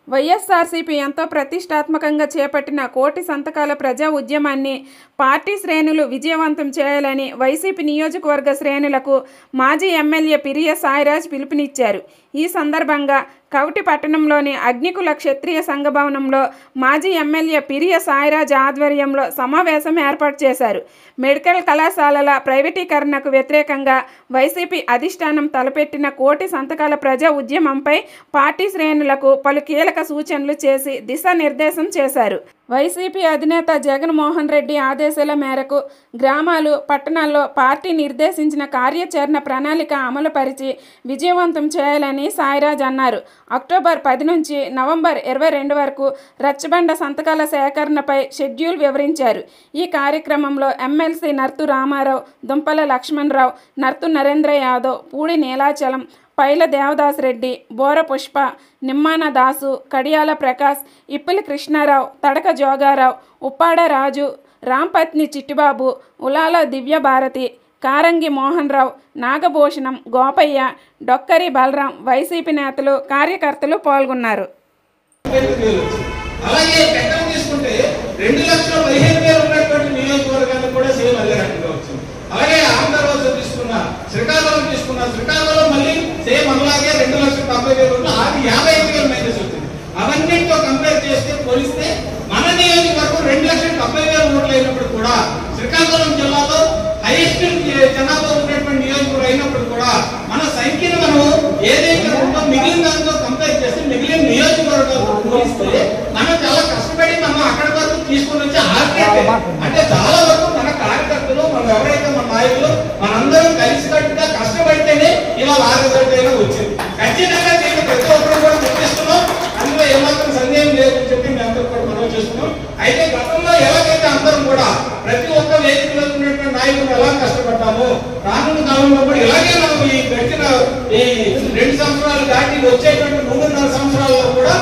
వైఎస్ఆర్సీపీ ఎంతో ప్రతిష్టాత్మకంగా చేపట్టిన కోటి సంతకాల ప్రజా ఉద్యమాన్ని పార్టీ శ్రేణులు విజయవంతం చేయాలని వైసీపీ నియోజకవర్గ శ్రేణులకు మాజీ ఎమ్మెల్యే పిరియ సాయిరాజ్ పిలుపునిచ్చారు. ఈ సందర్భంగా కవటి పట్టణంలోని అగ్నికుల క్షత్రియ సంఘ భవనంలో మాజీ ఎమ్మెల్యే పిరియ సాయిరాజ్ ఆధ్వర్యంలో సమావేశం ఏర్పాటు చేశారు. మెడికల్ కళాశాలల ప్రైవేటీకరణకు వ్యతిరేకంగా వైసీపీ అధిష్టానం తలపెట్టిన కోటి సంతకాల ప్రజా ఉద్యమంపై పార్టీ శ్రేణులకు పలు కీలక సూచనలు చేసి దిశానిర్దేశం చేశారు. వైసీపీ అధినేత జగన్మోహన్ రెడ్డి ఆదేశాల మేరకు గ్రామాలు, పట్టణాల్లో పార్టీ నిర్దేశించిన కార్యాచరణ ప్రణాళిక అమలుపరిచి విజయవంతం చేయాలని సాయిరాజ్ అన్నారు. అక్టోబర్ 10 నుంచి నవంబర్ 22 వరకు రచ్చబండ సంతకాల సేకరణపై షెడ్యూల్ వివరించారు. ఈ కార్యక్రమంలో ఎమ్మెల్సీ నర్తు రామారావు, దుంపల లక్ష్మణరావు, నర్తు నరేంద్ర యాదవ్, పూడి నీలాచలం, పైల దేవదాస్ రెడ్డి, బోర పుష్ప, నిమ్మాన దాసు, కడియాల ప్రకాష్, ఇప్పిలి కృష్ణారావు, తడక జోగారావు, ఉప్పాడ రాజు, రాంపత్ని చిట్టిబాబు, ఉలాల దివ్యభారతి, కారంగి మోహన్ రావు, నాగభూషణం, గోపయ్య, డొక్కరి బలరాం, వైసీపీ నేతలు, కార్యకర్తలు పాల్గొన్నారు. అలాగే టెక్కం తీసుకుంటే 2,15,000 ఉన్నటువంటి నియోజకవర్గాన్ని కూడా సేమ్ అదే రకంగా వచ్చింది. అలాగే ఆంధ్రప్రదేశ్ తీసుకున్నా, శ్రీకాకుళం తీసుకున్నా, శ్రీకాకుళం మళ్ళీ సేమ్ అలాగే 2,90,000 అది 55,000 మైనస్ వచ్చింది. అవన్నిటితో కంపేర్ చేస్తే పోలిస్తే మన నియోజకవర్గం 2,90,000 ఓట్లు అయినప్పుడు కూడా శ్రీకాకుళం జిల్లాలో హైయెస్ట్ జనాభా ఉన్నటువంటి నియోజకవర్గం అయినప్పుడు కూడా మన సంఖ్యను మనం ఏదైతే ఉందో మిగిలిన దాంతో కంపేర్ చేస్తే మిగిలిన నియోజకవర్గాలతో పోలిస్తే మనం చాలా కష్టపడి మనం అక్కడి వరకు తీసుకుని వచ్చి అంటే చాలా వరకు మన కార్యకర్తలు, మనం ఎవరైతే మన నాయకులు మనందరం కలిసికట్టుగా కష్టపడితేనే ఇవాళ ఆ రిజల్ట్ అయినా వచ్చింది. ఖచ్చితంగా నేను ప్రతి ఒక్కరు కూడా గుర్తిస్తున్నాం, అందులో ఏమాత్రం సందేహం లేదని చెప్పి మేము అందరూ కూడా మనం చేస్తున్నాం. అయితే గతంలో ఎలాగైతే అందరం కూడా ప్రతి ఒక్క వేదికలో ఉన్నటువంటి నాయకులు ఎలా కష్టపడ్డామో రానున్న కాలంలో కూడా ఇలాగే మనం ఈ గడిచిన ఈ 2 సంవత్సరాలు దాటి వచ్చేటువంటి 3.5 సంవత్సరాల్లో కూడా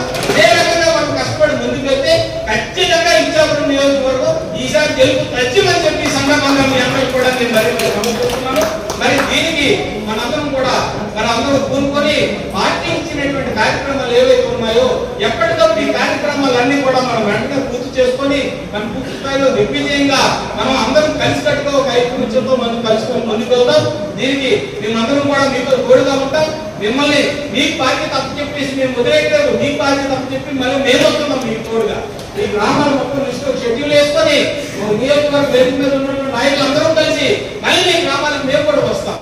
ఏ రకంగా మనం కష్టపడి ముందుకెళ్తే ఖచ్చితంగా ఇచ్చాపురం నియోజకవర్గం ఈసారి గెలుపు ఖచ్చితంగా చెప్పి సందర్భంగా మీ అందరూ కూడా నేను మరింత గమనిస్తున్నాను. మరి దీనికి మనందరం పూనుకొని పార్టీ ఇచ్చినటువంటి కార్యక్రమాలు ఏవైతే ఉన్నాయో ఎప్పటికప్పుడు ఈ కార్యక్రమాలన్నీ కూడా మనం వెంటనే పూర్తి చేసుకొని మనం పూర్తి స్థాయిలో దిగ్విజయంగా మనం అందరం కలిసికట్టుగా ఒక ఐక్యమత్యంతో మనం కలుసుకొని ముందుకెళ్తాం. దీనికి మేమందరం కూడా మీతో తోడుగా ఉంటాం. మిమ్మల్ని మీ పార్టీ తప్పు చెప్పేసి మేము వదిలేయలేదు, మీ పార్టీ తప్పు చెప్పి మళ్ళీ మేము వస్తున్నాం మీకు తోడుగా. ఈ గ్రామాలు మొత్తం లిస్టు షెడ్యూల్ వేసుకొని నియోజకవర్గ వేదిక మీద ఉన్నటువంటి నాయకులు అందరం కలిసి మళ్ళీ గ్రామాలకు మేము కూడా వస్తాం.